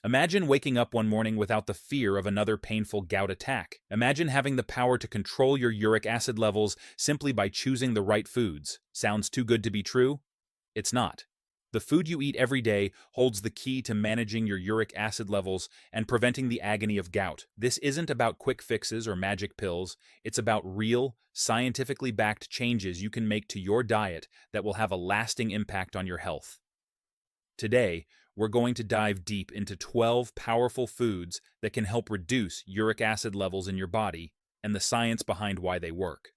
Imagine waking up one morning without the fear of another painful gout attack. Imagine having the power to control your uric acid levels simply by choosing the right foods. Sounds too good to be true? It's not. The food you eat every day holds the key to managing your uric acid levels and preventing the agony of gout. This isn't about quick fixes or magic pills. It's about real, scientifically backed changes you can make to your diet that will have a lasting impact on your health. Today, we're going to dive deep into 12 powerful foods that can help reduce uric acid levels in your body and the science behind why they work.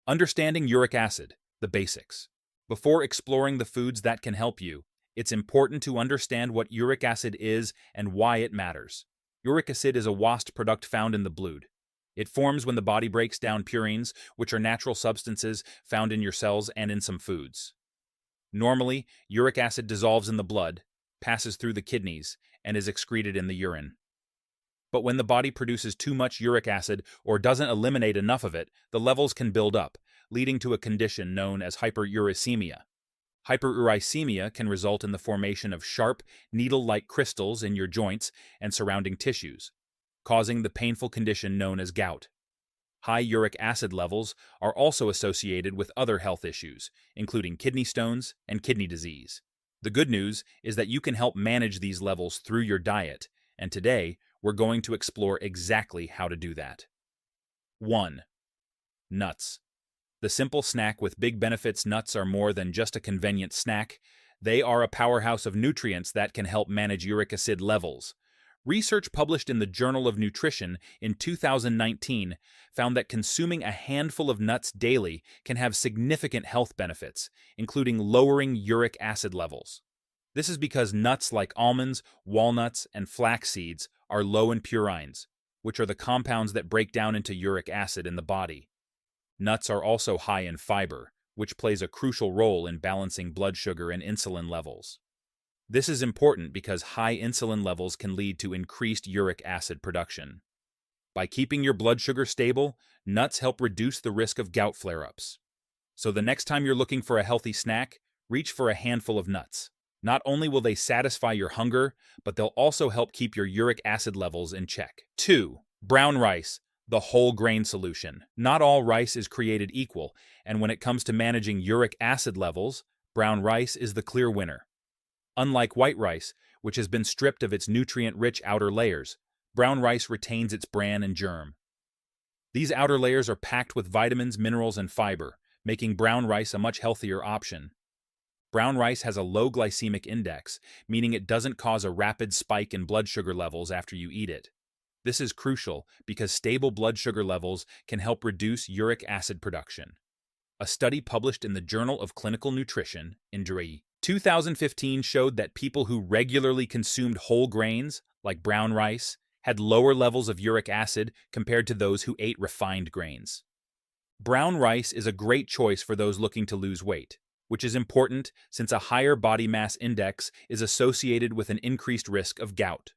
Understanding uric acid, the basics. Before exploring the foods that can help you, it's important to understand what uric acid is and why it matters. Uric acid is a waste product found in the blood. It forms when the body breaks down purines, which are natural substances found in your cells and in some foods. Normally, uric acid dissolves in the blood, passes through the kidneys, and is excreted in the urine. But when the body produces too much uric acid or doesn't eliminate enough of it, the levels can build up, leading to a condition known as hyperuricemia. Hyperuricemia can result in the formation of sharp, needle-like crystals in your joints and surrounding tissues, causing the painful condition known as gout. High uric acid levels are also associated with other health issues, including kidney stones and kidney disease. The good news is that you can help manage these levels through your diet, and today we're going to explore exactly how to do that. 1. Nuts. The simple snack with big benefits. Nuts are more than just a convenient snack. They are a powerhouse of nutrients that can help manage uric acid levels. Research published in the Journal of Nutrition in 2019 found that consuming a handful of nuts daily can have significant health benefits, including lowering uric acid levels. This is because nuts like almonds, walnuts, and flax seeds are low in purines, which are the compounds that break down into uric acid in the body. Nuts are also high in fiber, which plays a crucial role in balancing blood sugar and insulin levels. This is important because high insulin levels can lead to increased uric acid production. By keeping your blood sugar stable, nuts help reduce the risk of gout flare-ups. So the next time you're looking for a healthy snack, reach for a handful of nuts. Not only will they satisfy your hunger, but they'll also help keep your uric acid levels in check. 2. Brown rice, the whole grain solution. Not all rice is created equal, and when it comes to managing uric acid levels, brown rice is the clear winner. Unlike white rice, which has been stripped of its nutrient-rich outer layers, brown rice retains its bran and germ. These outer layers are packed with vitamins, minerals, and fiber, making brown rice a much healthier option. Brown rice has a low glycemic index, meaning it doesn't cause a rapid spike in blood sugar levels after you eat it. This is crucial because stable blood sugar levels can help reduce uric acid production. A study published in the Journal of Clinical Nutrition, in 2015 showed that people who regularly consumed whole grains, like brown rice, had lower levels of uric acid compared to those who ate refined grains. Brown rice is a great choice for those looking to lose weight, which is important since a higher body mass index is associated with an increased risk of gout.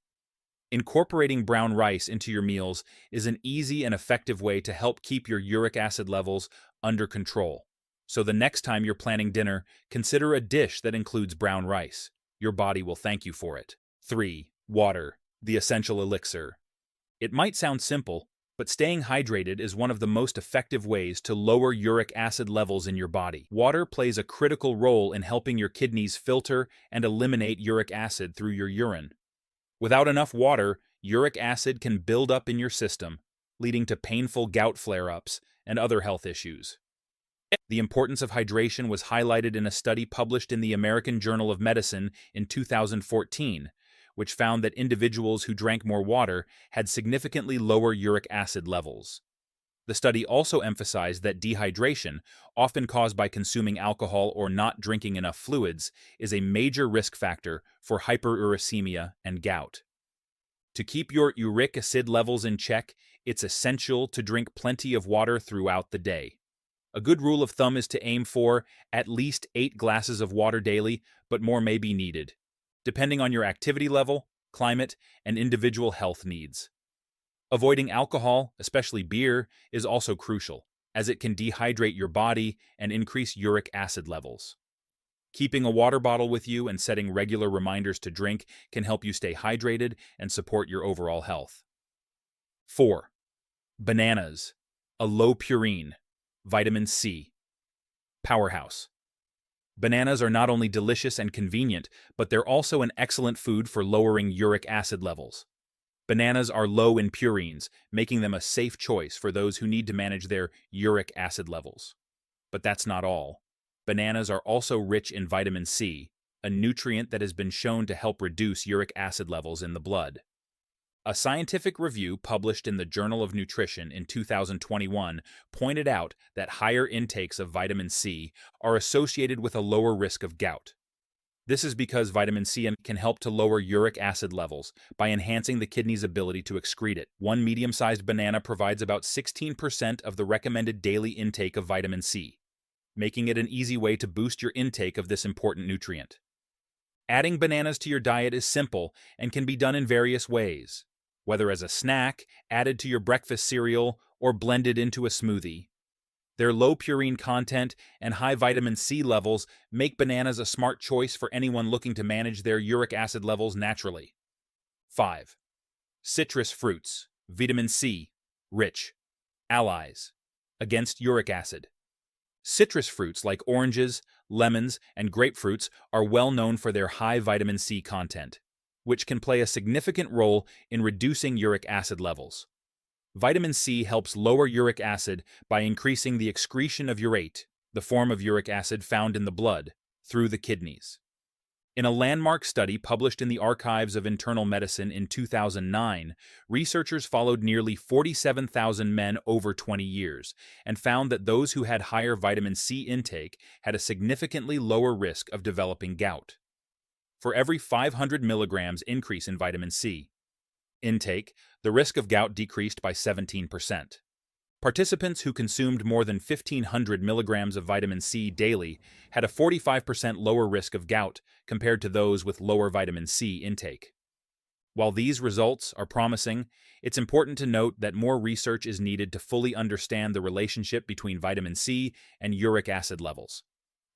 Incorporating brown rice into your meals is an easy and effective way to help keep your uric acid levels under control. So the next time you're planning dinner, consider a dish that includes brown rice. Your body will thank you for it. 3. Water, the essential elixir. It might sound simple, but staying hydrated is one of the most effective ways to lower uric acid levels in your body. Water plays a critical role in helping your kidneys filter and eliminate uric acid through your urine. Without enough water, uric acid can build up in your system, leading to painful gout flare-ups and other health issues. The importance of hydration was highlighted in a study published in the American Journal of Medicine in 2014, which found that individuals who drank more water had significantly lower uric acid levels. The study also emphasized that dehydration, often caused by consuming alcohol or not drinking enough fluids, is a major risk factor for hyperuricemia and gout. To keep your uric acid levels in check, it's essential to drink plenty of water throughout the day. A good rule of thumb is to aim for at least 8 glasses of water daily, but more may be needed, depending on your activity level, climate, and individual health needs. Avoiding alcohol, especially beer, is also crucial, as it can dehydrate your body and increase uric acid levels. Keeping a water bottle with you and setting regular reminders to drink can help you stay hydrated and support your overall health. 4. Bananas, a low purine, vitamin C. Powerhouse. Bananas are not only delicious and convenient, but they're also an excellent food for lowering uric acid levels. Bananas are low in purines, making them a safe choice for those who need to manage their uric acid levels. But that's not all. Bananas are also rich in vitamin C, a nutrient that has been shown to help reduce uric acid levels in the blood. A scientific review published in the Journal of Nutrition in 2021 pointed out that higher intakes of vitamin C are associated with a lower risk of gout. This is because vitamin C can help to lower uric acid levels by enhancing the kidney's ability to excrete it. One medium-sized banana provides about 16% of the recommended daily intake of vitamin C, making it an easy way to boost your intake of this important nutrient. Adding bananas to your diet is simple and can be done in various ways, whether as a snack, added to your breakfast cereal, or blended into a smoothie. Their low purine content and high vitamin C levels make bananas a smart choice for anyone looking to manage their uric acid levels naturally. 5. Citrus fruits, vitamin C, rich, allies against uric acid. Citrus fruits like oranges, lemons, and grapefruits are well known for their high vitamin C content, which can play a significant role in reducing uric acid levels. Vitamin C helps lower uric acid by increasing the excretion of urate, the form of uric acid found in the blood, through the kidneys. In a landmark study published in the Archives of Internal Medicine in 2009, researchers followed nearly 47,000 men over 20 years and found that those who had higher vitamin C intake had a significantly lower risk of developing gout. For every 500 milligrams increase in vitamin C intake, the risk of gout decreased by 17%. Participants who consumed more than 1,500 milligrams of vitamin C daily had a 45% lower risk of gout compared to those with lower vitamin C intake. While these results are promising, it's important to note that more research is needed to fully understand the relationship between vitamin C and uric acid levels.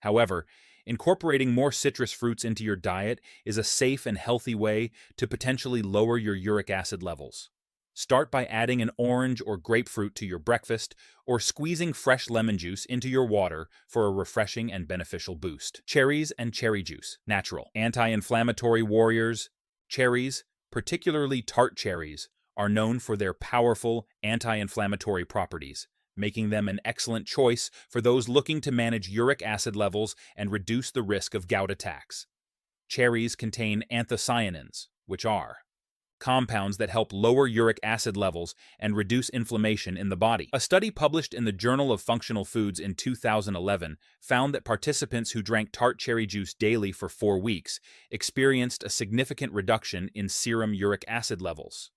However, incorporating more citrus fruits into your diet is a safe and healthy way to potentially lower your uric acid levels. Start by adding an orange or grapefruit to your breakfast or squeezing fresh lemon juice into your water for a refreshing and beneficial boost. Cherries and cherry juice, natural. Anti-inflammatory warriors, cherries, particularly tart cherries, are known for their powerful anti-inflammatory properties, making them an excellent choice for those looking to manage uric acid levels and reduce the risk of gout attacks. Cherries contain anthocyanins, which are compounds that help lower uric acid levels and reduce inflammation in the body. A study published in the Journal of Functional Foods in 2011 found that participants who drank tart cherry juice daily for 4 weeks experienced a significant reduction in serum uric acid levels.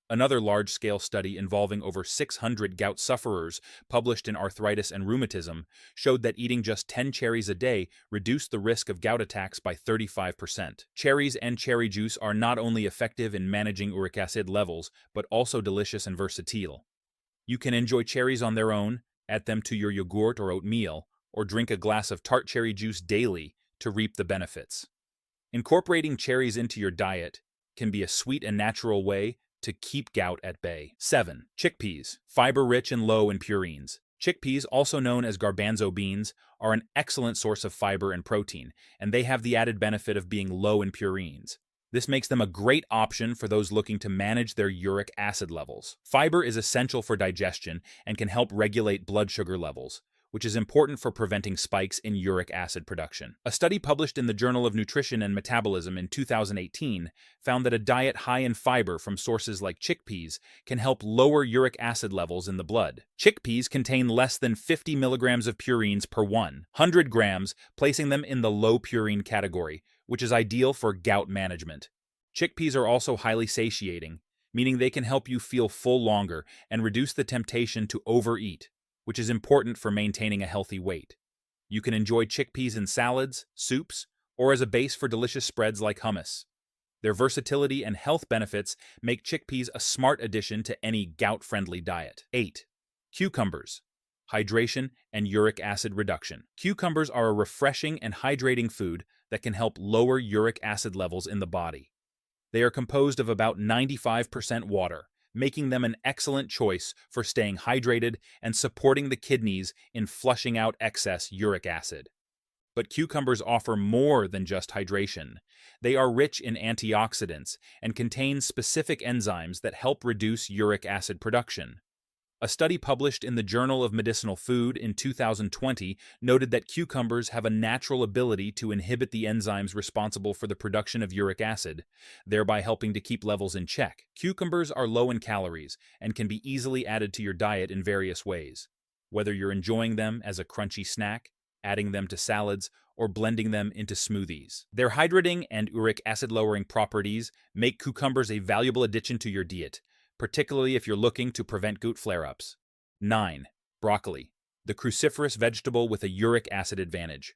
Another large-scale study involving over 600 gout sufferers, published in Arthritis and Rheumatism, showed that eating just 10 cherries a day reduced the risk of gout attacks by 35%. Cherries and cherry juice are not only effective in managing uric acid levels, but also delicious and versatile. You can enjoy cherries on their own, add them to your yogurt or oatmeal, or drink a glass of tart cherry juice daily to reap the benefits. Incorporating cherries into your diet can be a sweet and natural way to keep gout at bay. 7. Chickpeas, fiber-rich and low in purines. Chickpeas, also known as garbanzo beans, are an excellent source of fiber and protein, and they have the added benefit of being low in purines. This makes them a great option for those looking to manage their uric acid levels. Fiber is essential for digestion and can help regulate blood sugar levels, which is important for preventing spikes in uric acid production. A study published in the Journal of Nutrition and Metabolism in 2018 found that a diet high in fiber from sources like chickpeas can help lower uric acid levels in the blood. Chickpeas contain less than 50 milligrams of purines per 100 grams, placing them in the low purine category, which is ideal for gout management. Chickpeas are also highly satiating, meaning they can help you feel full longer and reduce the temptation to overeat, which is important for maintaining a healthy weight. You can enjoy chickpeas in salads, soups, or as a base for delicious spreads like hummus. Their versatility and health benefits make chickpeas a smart addition to any gout-friendly diet. 8. Cucumbers, hydration, and uric acid reduction. Cucumbers are a refreshing and hydrating food that can help lower uric acid levels in the body. They are composed of about 95% water, making them an excellent choice for staying hydrated and supporting the kidneys in flushing out excess uric acid. But cucumbers offer more than just hydration. They are rich in antioxidants and contain specific enzymes that help reduce uric acid production. A study published in the Journal of Medicinal Food in 2020 noted that cucumbers have a natural ability to inhibit the enzymes responsible for the production of uric acid, thereby helping to keep levels in check. Cucumbers are low in calories and can be easily added to your diet in various ways. Whether you're enjoying them as a crunchy snack, adding them to salads, or blending them into smoothies. Their hydrating and uric acid-lowering properties make cucumbers a valuable addition to your diet, particularly if you're looking to prevent gout flare-ups. 9. Broccoli, the cruciferous vegetable with a uric acid advantage.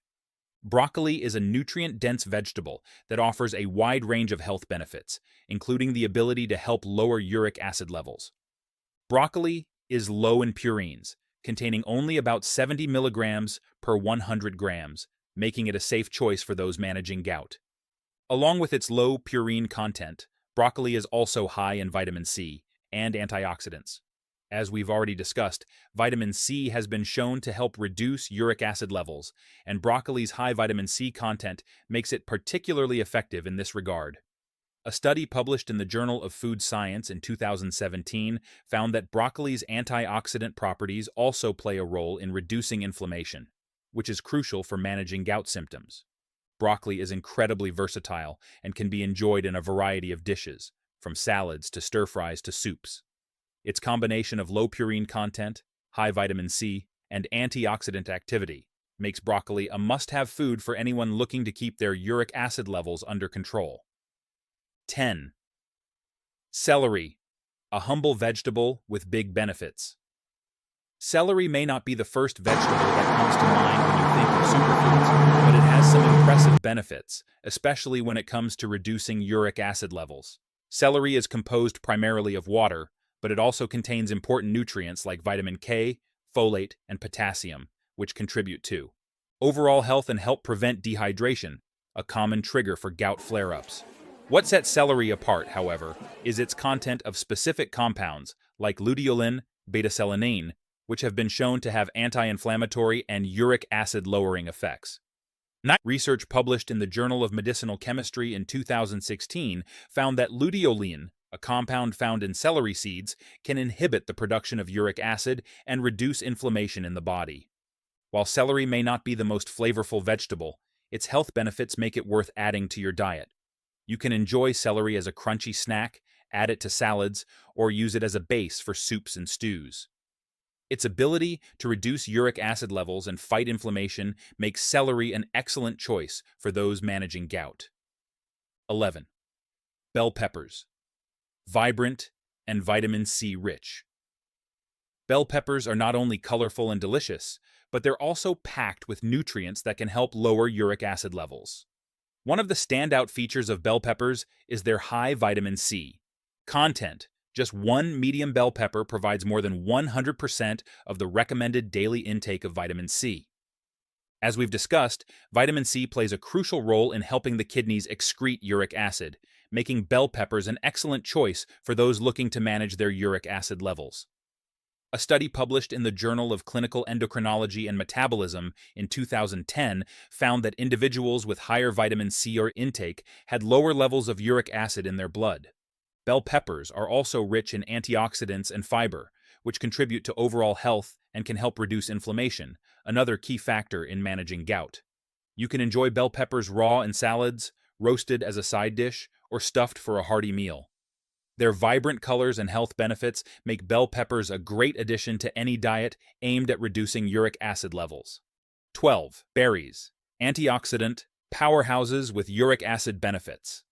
Broccoli is a nutrient-dense vegetable that offers a wide range of health benefits, including the ability to help lower uric acid levels. Broccoli is low in purines, containing only about 70 milligrams per 100 grams, making it a safe choice for those managing gout. Along with its low purine content, broccoli is also high in vitamin C and antioxidants. As we've already discussed, vitamin C has been shown to help reduce uric acid levels, and broccoli's high vitamin C content makes it particularly effective in this regard. A study published in the Journal of Food Science in 2017 found that broccoli's antioxidant properties also play a role in reducing inflammation, which is crucial for managing gout symptoms. Broccoli is incredibly versatile and can be enjoyed in a variety of dishes, from salads to stir-fries to soups. Its combination of low purine content, high vitamin C, and antioxidant activity makes broccoli a must-have food for anyone looking to keep their uric acid levels under control. 10. Celery, a humble vegetable with big benefits. Celery may not be the first vegetable that comes to mind when you think of superfoods, but it has some impressive benefits, especially when it comes to reducing uric acid levels. Celery is composed primarily of water, but it also contains important nutrients like vitamin K, folate, and potassium, which contribute to overall health and help prevent dehydration, a common trigger for gout flare-ups. What sets celery apart, however, is its content of specific compounds like luteolin, beta-selenin, which have been shown to have anti-inflammatory and uric acid-lowering effects. Research published in the Journal of Medicinal Chemistry in 2016 found that luteolin, a compound found in celery seeds, can inhibit the production of uric acid and reduce inflammation in the body. While celery may not be the most flavorful vegetable, its health benefits make it worth adding to your diet. You can enjoy celery as a crunchy snack, add it to salads, or use it as a base for soups and stews. Its ability to reduce uric acid levels and fight inflammation makes celery an excellent choice for those managing gout. 11. Bell peppers. Vibrant and vitamin C rich. Bell peppers are not only colorful and delicious, but they're also packed with nutrients that can help lower uric acid levels. One of the standout features of bell peppers is their high vitamin C content. Just one medium bell pepper provides more than 100% of the recommended daily intake of vitamin C. As we've discussed, vitamin C plays a crucial role in helping the kidneys excrete uric acid, making bell peppers an excellent choice for those looking to manage their uric acid levels. A study published in the Journal of Clinical Endocrinology and Metabolism in 2010 found that individuals with higher vitamin C intake had lower levels of uric acid in their blood. Bell peppers are also rich in antioxidants and fiber, which contribute to overall health and can help reduce inflammation, another key factor in managing gout. You can enjoy bell peppers raw in salads, roasted as a side dish, or stuffed for a hearty meal. Their vibrant colors and health benefits make bell peppers a great addition to any diet aimed at reducing uric acid levels. 12. Berries. Antioxidant powerhouses with uric acid benefits.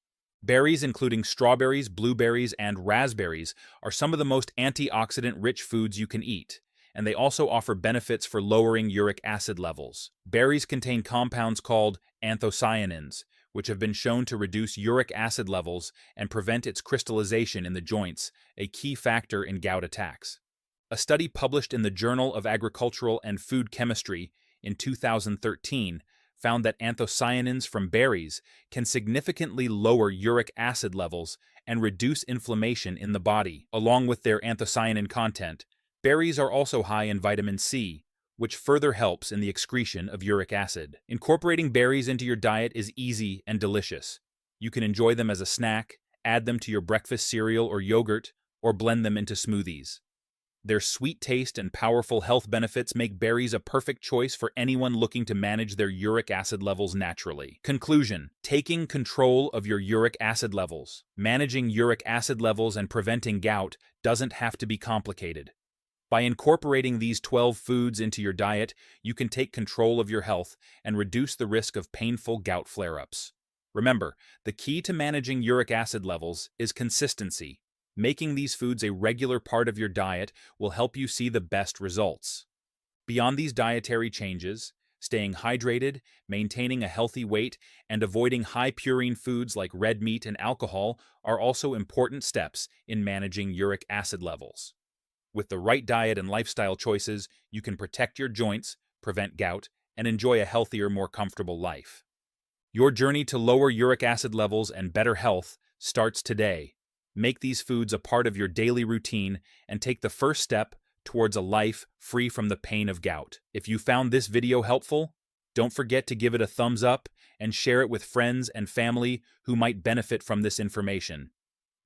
Berries, including strawberries, blueberries, and raspberries, are some of the most antioxidant-rich foods you can eat, and they also offer benefits for lowering uric acid levels. Berries contain compounds called anthocyanins, which have been shown to reduce uric acid levels and prevent its crystallization in the joints, a key factor in gout attacks. A study published in the Journal of Agricultural and Food Chemistry in 2013 found that anthocyanins from berries can significantly lower uric acid levels and reduce inflammation in the body. Along with their anthocyanin content, berries are also high in vitamin C, which further helps in the excretion of uric acid. Incorporating berries into your diet is easy and delicious. You can enjoy them as a snack, add them to your breakfast cereal or yogurt, or blend them into smoothies. Their sweet taste and powerful health benefits make berries a perfect choice for anyone looking to manage their uric acid levels naturally. Conclusion: taking control of your uric acid levels. Managing uric acid levels and preventing gout doesn't have to be complicated. By incorporating these 12 foods into your diet, you can take control of your health and reduce the risk of painful gout flare-ups. Remember, the key to managing uric acid levels is consistency. Making these foods a regular part of your diet will help you see the best results. Beyond these dietary changes, staying hydrated, maintaining a healthy weight, and avoiding high-purine foods like red meat and alcohol are also important steps in managing uric acid levels. With the right diet and lifestyle choices, you can protect your joints, prevent gout, and enjoy a healthier, more comfortable life. Your journey to lower uric acid levels and better health starts today. Make these foods a part of your daily routine and take the first step towards a life free from the pain of gout. If you found this video helpful, don't forget to give it a thumbs up and share it with friends and family who might benefit from this information.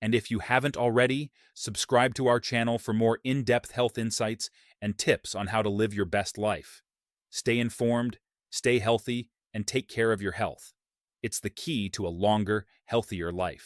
And if you haven't already, subscribe to our channel for more in-depth health insights and tips on how to live your best life. Stay informed, stay healthy, and take care of your health. It's the key to a longer, healthier life.